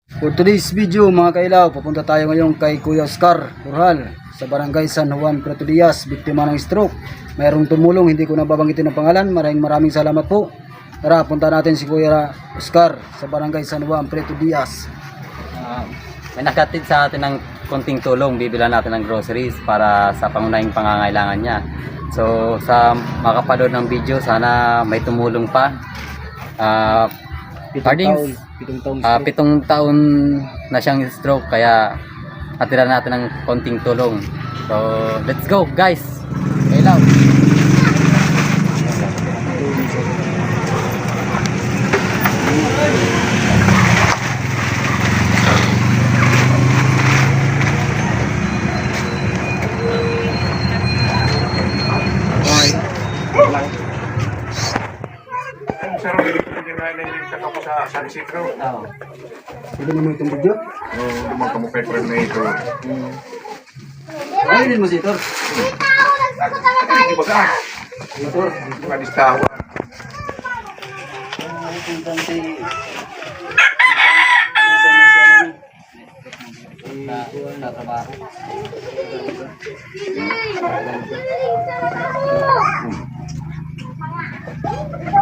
For today's video mga kailaw, papunta tayo ngayon kay Kuya Oscar Urhal sa barangay San Juan Puerto Diaz, biktima ng stroke. Mayroong tumulong, hindi ko na babanggitin ang pangalan. Maraming salamat po. Tara, punta natin si Kuya Oscar sa barangay San Juan Puerto Diaz. May nakatid sa atin ng konting tulong, bibilan natin ng groceries para sa pangunahing pangangailangan niya. So sa makapanood ng video, sana may tumulong pa. Pitong taon na siyang stroke, kaya atira natin ng konting tulong. So let's go guys. Kailaw. Sa San Isidro. Hindi mo itong video? Oo, lumang ka mo kay friend na ito. Ay, din mo si Tor. Hindi ba ka? Tor. Mga distawa.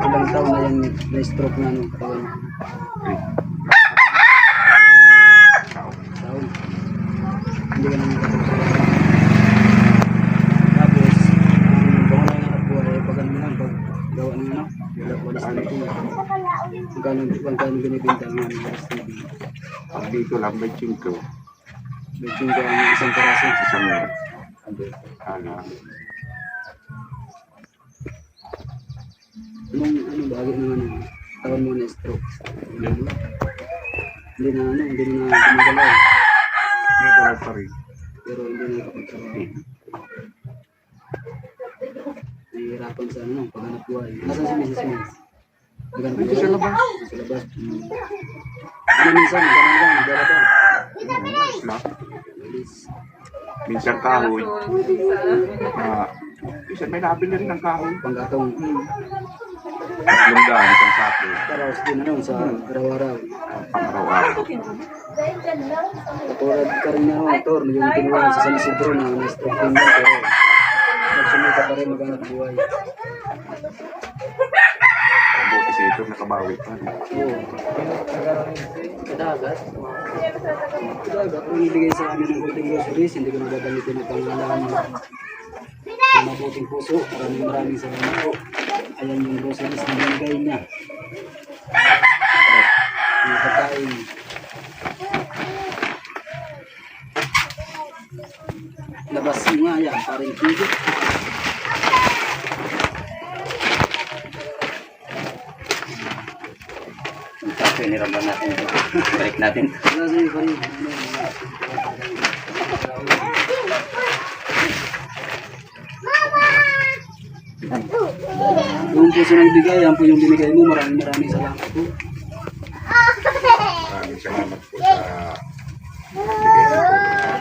Ilang taon na yan na stroke na ano, katawan. Taon. Hindi ka naman katapos. Tapos, baka lang ang buhay, pag ano lang, pag gawa ng ano, wala sa natin. Magkano binibinta ang ano, Pag dito lang, may chinko. medyo ka ang isang karaso. Isang Anong bagay ng ano, katawan mo na stroke? Hindi na gumagalaw. nagawag pa rin. Pero hindi na nakapagtrabaho. Nahihirapan sa ano, paghanap buhay. Nasaan si Mrs. Mills? Naghanap buhay? Sa labas. Sa labas. Ano minsan, naghanap lang, naghanap lang. Na. Alis. Minsan kahoy. Minsan may nabili rin ng kahoy. Panggatong. Tatlong daan, isang sako. Karaos din ano, sa araw-araw. Pang-araw-araw. Katulad ka rin na motor, yung kinuha sa San Isidro na na-stroke din yan, pero nagsumita pa rin maghanap buhay. Ang buti si ito, nakabawi pa. Oo. Kadagat. Kadagat, kung ibigay sa amin ng konting groceries, hindi ko na gagamitin ang pangalan mo. Yung mabuting puso, maraming salamat po. Ayan yung groceries na binigay niya. Yung pagkain. Labas nga yan, parang tigit. Tapos iniraman natin ito. Break natin. Wala sa'yo pa rin. Yung puso ng bigay, yan po yung binigay mo. Maraming salamat po. Maraming salamat po sa bigay nito.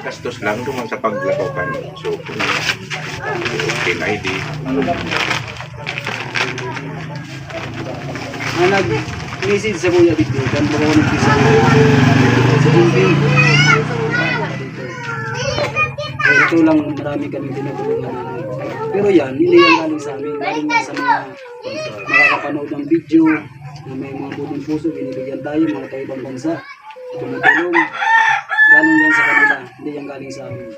Gastos lang naman sa paglakokan. So, PID. Nag-message sa kuya dito. Kan po ako nag-message sa kuya. Ito lang, marami kami tinatulungan. Pero yan, hindi yan galing sa amin. Galing yan sa mga makakapanood ng video na may mga buting puso, binibigyan tayo, mga tayo-ibang bansa. Tumutulong. Galing yan sa kanila. Hindi yan galing sa amin.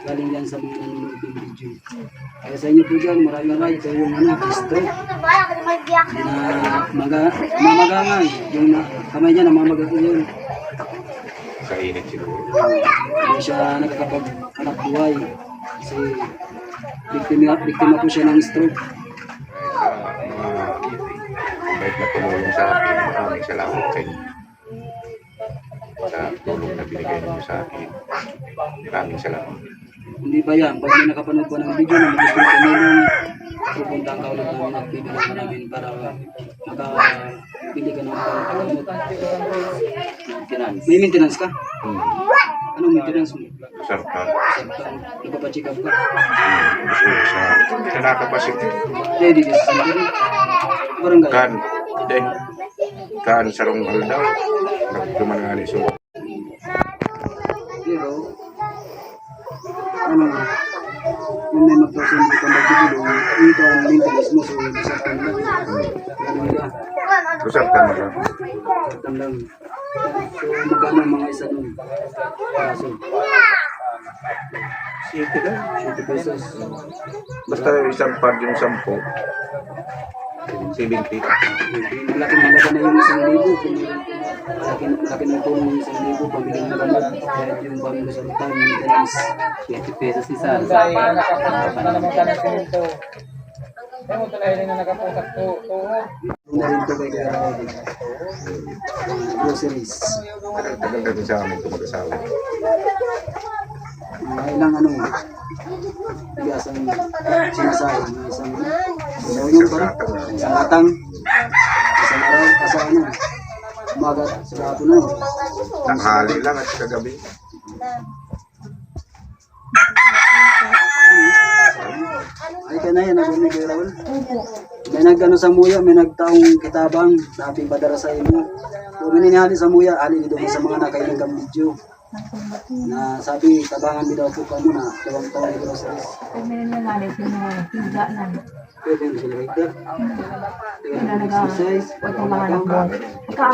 Galing yan sa mga nanonood ng video. Kaya sa inyo po dyan, maraming ito yung stroke. Mamagangan. Yung kamay niya, namamagat yun. Sa init siguro. Hindi siya nakakapag-anak buhay. Kasi biktima po siya ng stroke. Kahit na tumulong sa akin, maraming salamat sa inyo. Sa tulong na binigay niyo sa akin. Maraming salamat. Hindi pa yan. Pag may nakapanood po ng video na gusto ng tumulong, pupunta ang kaulat namin at bibigyan ka namin para makabili ka ng pagkakamot. May maintenance ka? Anong maintenance mo? Sarta. Nagpapacheck up ka? Sa nakapasiti. Ready this center? Barangay? Kan sarong daw. Nagdumangali so. Pero, ano, kung may magpasundi ka magdudulong, ito ang maintenance mo, so isang lang. Ganun ka. Kusap ka na ba? Isang lang. So, magkano ang mga isa nun? Kaso, 7 lang. 50 pesos. Basta isang pad yung 10. 70. Malaking halaga na yung 1,000. Malaking ng tulong yung 1,000, pambili na gamot. Kahit yung bago sa time, maintenance. 20 pesos isa. Una rin ito kay Kuya Raul. Groceries. Tagal na din sa amin kung mag-asawa. Ilang ano, bigas ang sinasayang. Isang yun ba? Isang atang. Isang araw, sa ano, umaga, sa hapon na. Tanghali lang at kagabi. Ay ka na yan, nagumi Kuya Raul. May nag-ano sa muya, may nagtaong kitabang, sabi padara sa imo. Kung mininihali sa muya, alin ito sa mga nakailang kang video. Na sabi, tabangan din daw po ka muna, dalawang taon ni groceries. Kung meron na galit, yung mga pizza lang. Pwede yung sila higda. Wala nag-exercise. Huwag kang mga nag-board. Ikaw,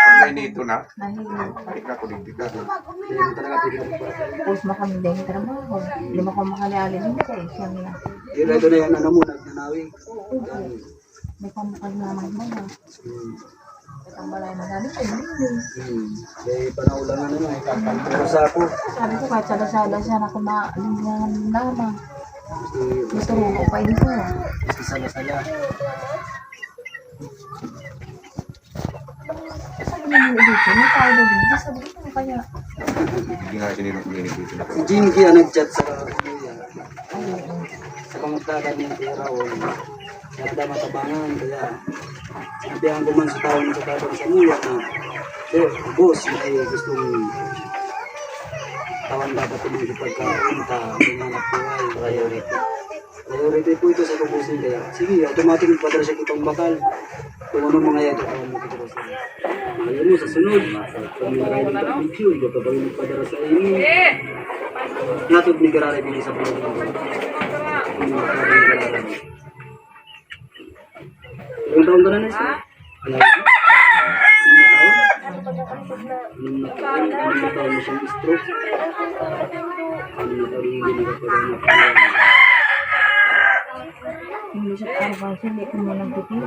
Pag may nito na, nahihilo. balik na ko din ka. Hindi mo talaga pwede magpapalala. Tapos makamida yung trabaho. Hindi mo ko makalialin yung kasi siyang na. Yung redo na yan, ano mo, nagnanawi. Yan. May pamakag naman mo na. At ang balay na galit, ay hindi. Kaya panaulangan na nun. Pero sa ako, Sabi ko kahit sada-sada siya na kumalingan naman. gusto Gusto ko pa ito. gusto sala-sala. Sabi niya yung dito, may tayo daw dito. Sabi ko kaya. Hindi nga sinunod dito na. Si Jinky ang nag-chat sa kuya. Ay, Sa pangutagan ni Kuya Raul. Nagda matabangan, kaya sinabihan ko man sa tao na katabang sa muya na boss, may gustong tawan dapat tumingin pagkapunta, pinanap buhay, priority. Priority po ito sa tubusin, kaya sige, automatic magpadala siya kitang bakal. Kung anong mga yato, kung mo kita kasi. Ayaw mo sa sunod, kung maraming ka-video, iba pa ba yung magpadala sa inyo? Natod ni Garare bili sa buhay ng ilang taon ka na nasa? Alam mo? Anong na taon mo siyang stroke? Anong na taon hindi nakapagawa na hindi siya araw siya, hindi ko mo nang titiro.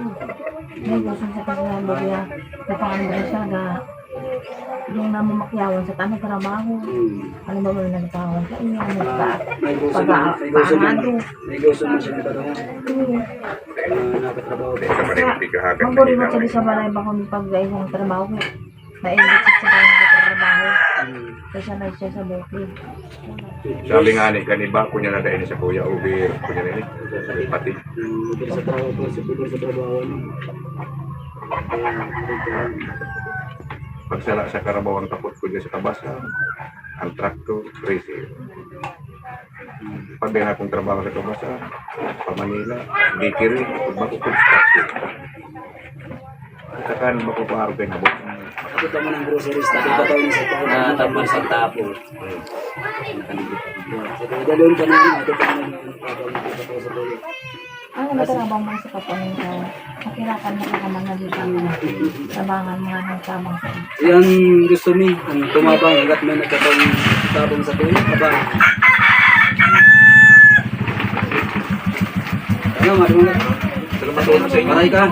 May gusto sa pagkakalo kaya napakanda siya na yung namamakyawan sa tanong trabaho. Ano ba may nagtawag sa inyo? May gusto mo siya ng parang nakatrabaho. Hindi ka marinig ka hagan. Magburi mo siya sa balay ba kung pag-ibang trabaho ko. Nainit siya sa balay sa trabaho. Kasi na siya sa bukid. Sabi nga ni kaniba ko niya na dahil sa kuya ubir ko niya rin pati. Sa trabaho ko, sa trabaho. Pagsala sa Carabao ang takot ko niya sa Tabasa, ang traktor, crazy. Pag na akong trabaho sa Tabasa, pa Manila, bakery, bako construction. Kakan bako paro kay nabot. Kapit ka mo ng groceries, tapos pa tayo sa taon. Tapos sa tapos. Sa dalawin ka namin, ito pa naman yung pagkakatawa sa tayo. Ang nagtrabaho mo sa kapanin ka, makirapan mo ka mga dito. Sabangan mga nagtabang sa iyo. Yan gusto mi, ang tumabang, hanggat may nagkataong tabang sa tayo, tabang. Ano, marunong. Salamat sa inyo. Maray ka.